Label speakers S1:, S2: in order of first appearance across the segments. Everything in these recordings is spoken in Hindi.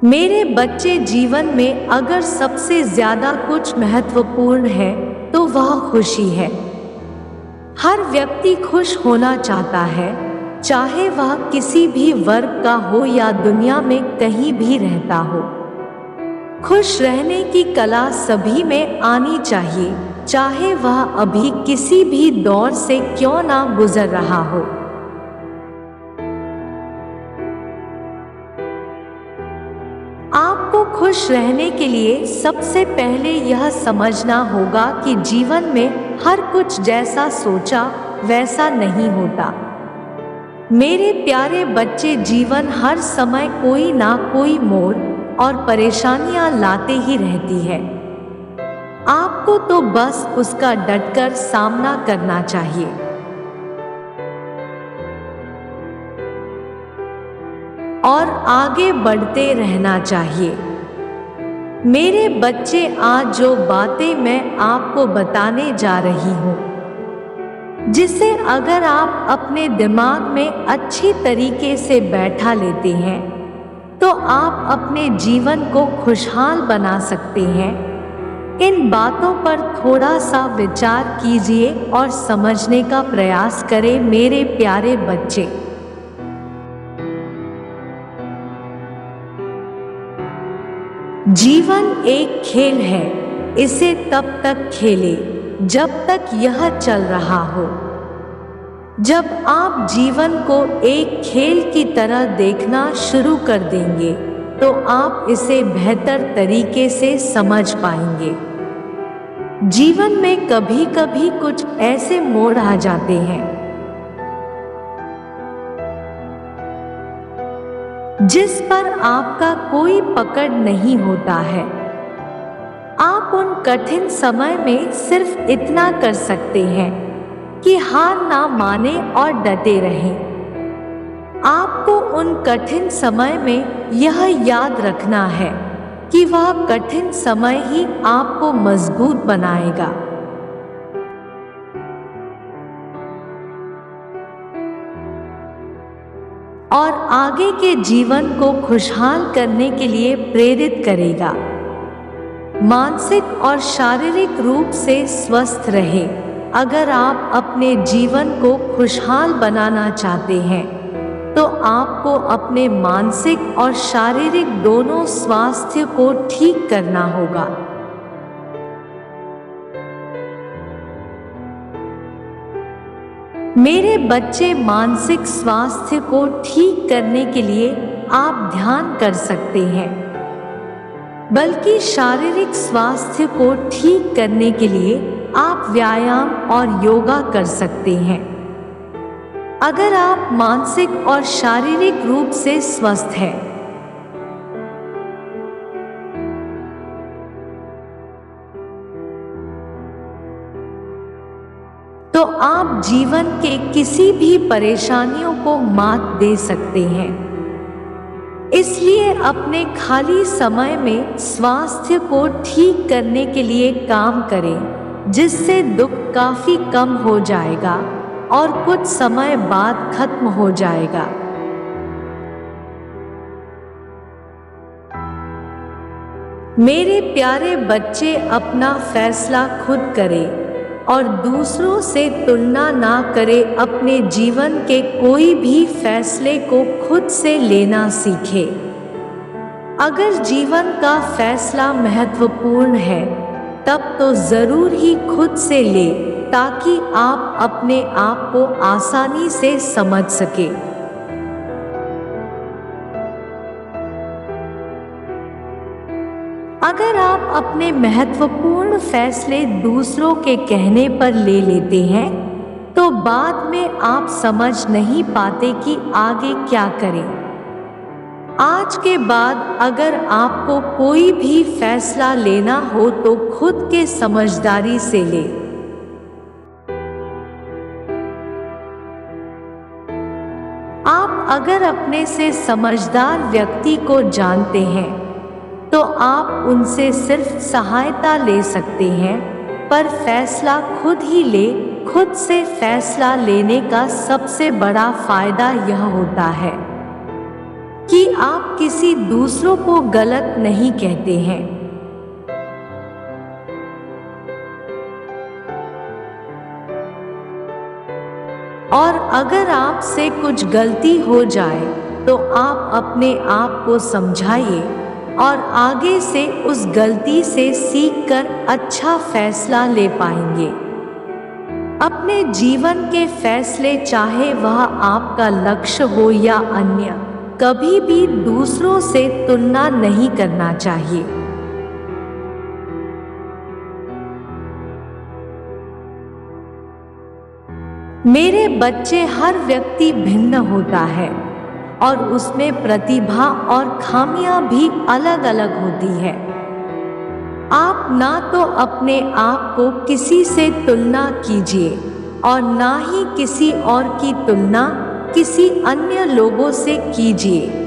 S1: मेरे बच्चे जीवन में अगर सबसे ज्यादा कुछ महत्वपूर्ण है तो वह खुशी है। हर व्यक्ति खुश होना चाहता है, चाहे वह किसी भी वर्ग का हो या दुनिया में कहीं भी रहता हो। खुश रहने की कला सभी में आनी चाहिए, चाहे वह अभी किसी भी दौर से क्यों ना गुजर रहा हो। आपको खुश रहने के लिए सबसे पहले यह समझना होगा कि जीवन में हर कुछ जैसा सोचा वैसा नहीं होता। मेरे प्यारे बच्चे, जीवन हर समय कोई ना कोई मोड़ और परेशानियां लाते ही रहती है। आपको तो बस उसका डटकर सामना करना चाहिए। और आगे बढ़ते रहना चाहिए। मेरे बच्चे, आज जो बातें मैं आपको बताने जा रही हूँ, जिसे अगर आप अपने दिमाग में अच्छी तरीके से बैठा लेते हैं तो आप अपने जीवन को खुशहाल बना सकते हैं। इन बातों पर थोड़ा सा विचार कीजिए और समझने का प्रयास करें मेरे प्यारे बच्चे। जीवन एक खेल है, इसे तब तक खेले जब तक यह चल रहा हो। जब आप जीवन को एक खेल की तरह देखना शुरू कर देंगे तो आप इसे बेहतर तरीके से समझ पाएंगे। जीवन में कभी कभी कुछ ऐसे मोड़ आ जाते हैं जिस पर आपका कोई पकड़ नहीं होता है। आप उन कठिन समय में सिर्फ इतना कर सकते हैं कि हार ना माने और डटे रहें। आपको उन कठिन समय में यह याद रखना है कि वह कठिन समय ही आपको मजबूत बनाएगा। और आगे के जीवन को खुशहाल करने के लिए प्रेरित करेगा। मानसिक और शारीरिक रूप से स्वस्थ रहे। अगर आप अपने जीवन को खुशहाल बनाना चाहते हैं तो आपको अपने मानसिक और शारीरिक दोनों स्वास्थ्य को ठीक करना होगा। मेरे बच्चे, मानसिक स्वास्थ्य को ठीक करने के लिए आप ध्यान कर सकते हैं, बल्कि शारीरिक स्वास्थ्य को ठीक करने के लिए आप व्यायाम और योगा कर सकते हैं। अगर आप मानसिक और शारीरिक रूप से स्वस्थ हैं तो आप जीवन के किसी भी परेशानियों को मात दे सकते हैं। इसलिए अपने खाली समय में स्वास्थ्य को ठीक करने के लिए काम करें, जिससे दुख काफी कम हो जाएगा और कुछ समय बाद खत्म हो जाएगा। मेरे प्यारे बच्चे, अपना फैसला खुद करें और दूसरों से तुलना ना करें। अपने जीवन के कोई भी फैसले को खुद से लेना सीखें। अगर जीवन का फैसला महत्वपूर्ण है तब तो जरूर ही खुद से ले, ताकि आप अपने आप को आसानी से समझ सके। अगर आप अपने महत्वपूर्ण फैसले दूसरों के कहने पर ले लेते हैं तो बाद में आप समझ नहीं पाते कि आगे क्या करें। आज के बाद अगर आपको कोई भी फैसला लेना हो तो खुद के समझदारी से ले। आप अगर अपने से समझदार व्यक्ति को जानते हैं तो आप उनसे सिर्फ सहायता ले सकते हैं, पर फैसला खुद ही ले। खुद से फैसला लेने का सबसे बड़ा फायदा यह होता है कि आप किसी दूसरों को गलत नहीं कहते हैं। और अगर आपसे कुछ गलती हो जाए तो आप अपने आप को समझाइए और आगे से उस गलती से सीखकर अच्छा फैसला ले पाएंगे। अपने जीवन के फैसले, चाहे वह आपका लक्ष्य हो या अन्य, कभी भी दूसरों से तुलना नहीं करना चाहिए। मेरे बच्चे, हर व्यक्ति भिन्न होता है और उसमें प्रतिभा और खामियां भी अलग अलग होती है। आप ना तो अपने आप को किसी से तुलना कीजिए और ना ही किसी और की तुलना किसी अन्य लोगों से कीजिए।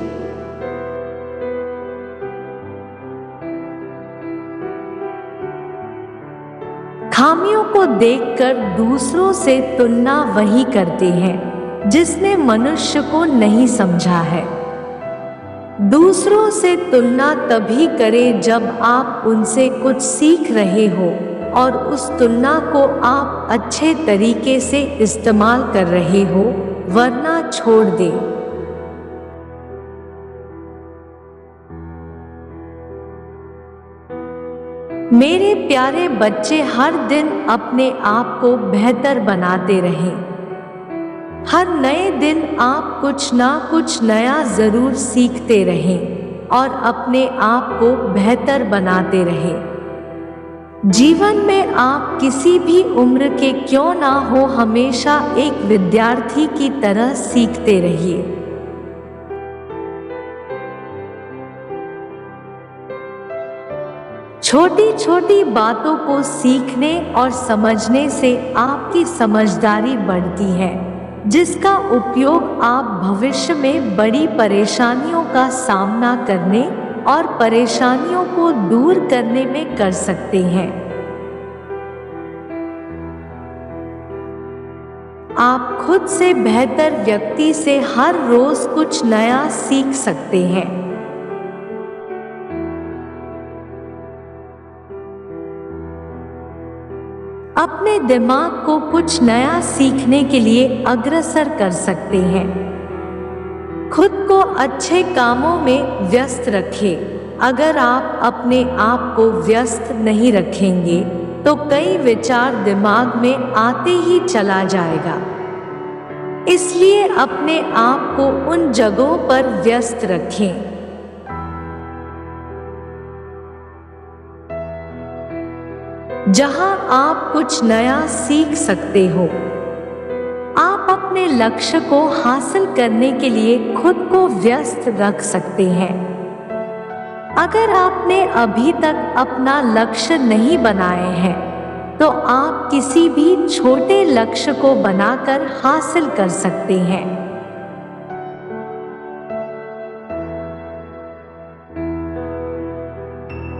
S1: खामियों को देखकर दूसरों से तुलना वही करते हैं जिसने मनुष्य को नहीं समझा है। दूसरों से तुलना तभी करें जब आप उनसे कुछ सीख रहे हो और उस तुलना को आप अच्छे तरीके से इस्तेमाल कर रहे हो, वरना छोड़ दें। मेरे प्यारे बच्चे, हर दिन अपने आप को बेहतर बनाते रहें। हर नए दिन आप कुछ ना कुछ नया जरूर सीखते रहें और अपने आप को बेहतर बनाते रहें। जीवन में आप किसी भी उम्र के क्यों ना हो, हमेशा एक विद्यार्थी की तरह सीखते रहिए। छोटी छोटी बातों को सीखने और समझने से आपकी समझदारी बढ़ती है, जिसका उपयोग आप भविष्य में बड़ी परेशानियों का सामना करने और परेशानियों को दूर करने में कर सकते हैं। आप खुद से बेहतर व्यक्ति से हर रोज कुछ नया सीख सकते हैं। अपने दिमाग को कुछ नया सीखने के लिए अग्रसर कर सकते हैं। खुद को अच्छे कामों में व्यस्त रखें। अगर आप अपने आप को व्यस्त नहीं रखेंगे तो कई विचार दिमाग में आते ही चला जाएगा। इसलिए अपने आप को उन जगहों पर व्यस्त रखें जहां आप कुछ नया सीख सकते हो। आप अपने लक्ष्य को हासिल करने के लिए खुद को व्यस्त रख सकते हैं। अगर आपने अभी तक अपना लक्ष्य नहीं बनाए हैं तो आप किसी भी छोटे लक्ष्य को बनाकर हासिल कर सकते हैं।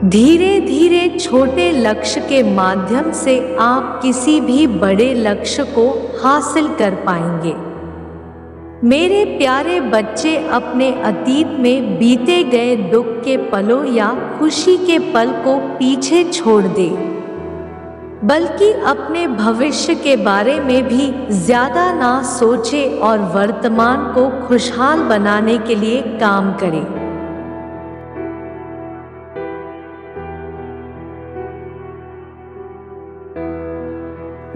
S1: धीरे धीरे छोटे लक्ष्य के माध्यम से आप किसी भी बड़े लक्ष्य को हासिल कर पाएंगे। मेरे प्यारे बच्चे, अपने अतीत में बीते गए दुख के पलों या खुशी के पल को पीछे छोड़ दें, बल्कि अपने भविष्य के बारे में भी ज्यादा ना सोचें और वर्तमान को खुशहाल बनाने के लिए काम करें।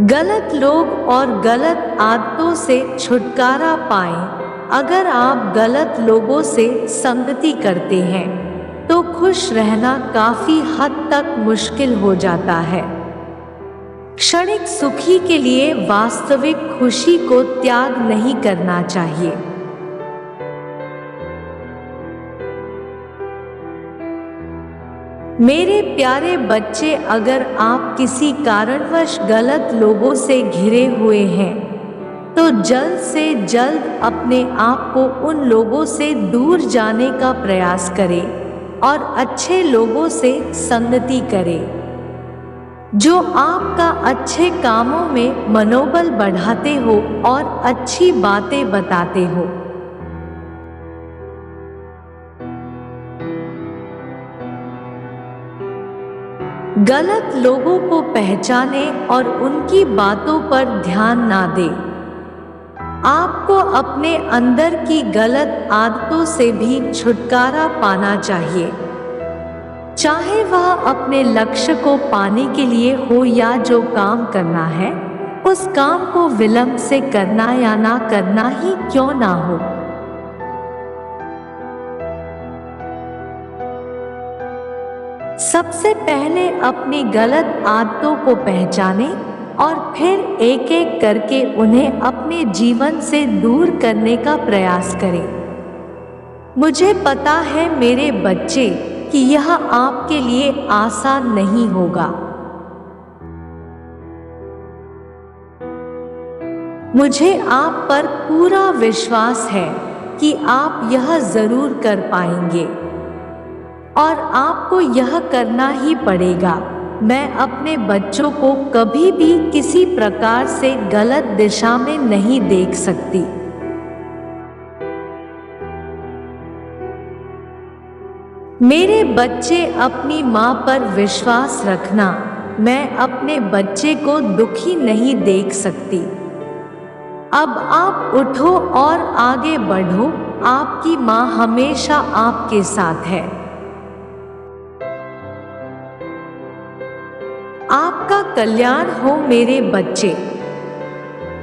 S1: गलत लोग और गलत आदतों से छुटकारा पाएं। अगर आप गलत लोगों से संगति करते हैं तो खुश रहना काफी हद तक मुश्किल हो जाता है। क्षणिक सुखी के लिए वास्तविक खुशी को त्याग नहीं करना चाहिए। मेरे प्यारे बच्चे, अगर आप किसी कारणवश गलत लोगों से घिरे हुए हैं तो जल्द से जल्द अपने आप को उन लोगों से दूर जाने का प्रयास करें और अच्छे लोगों से संगति करें जो आपका अच्छे कामों में मनोबल बढ़ाते हो और अच्छी बातें बताते हो। गलत लोगों को पहचाने और उनकी बातों पर ध्यान ना दे। आपको अपने अंदर की गलत आदतों से भी छुटकारा पाना चाहिए, चाहे वह अपने लक्ष्य को पाने के लिए हो या जो काम करना है उस काम को विलंब से करना या ना करना ही क्यों ना हो। सबसे पहले अपनी गलत आदतों को पहचानें और फिर एक एक करके उन्हें अपने जीवन से दूर करने का प्रयास करें। मुझे पता है मेरे बच्चे कि यह आपके लिए आसान नहीं होगा। मुझे आप पर पूरा विश्वास है कि आप यह जरूर कर पाएंगे और आपको यह करना ही पड़ेगा। मैं अपने बच्चों को कभी भी किसी प्रकार से गलत दिशा में नहीं देख सकती। मेरे बच्चे, अपनी माँ पर विश्वास रखना। मैं अपने बच्चे को दुखी नहीं देख सकती। अब आप उठो और आगे बढ़ो। आपकी माँ हमेशा आपके साथ है। आपका कल्याण हो मेरे बच्चे।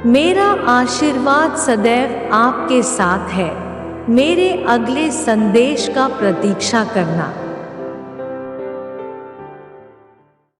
S1: मेरा आशीर्वाद सदैव आपके साथ है। मेरे अगले संदेश का प्रतीक्षा करना।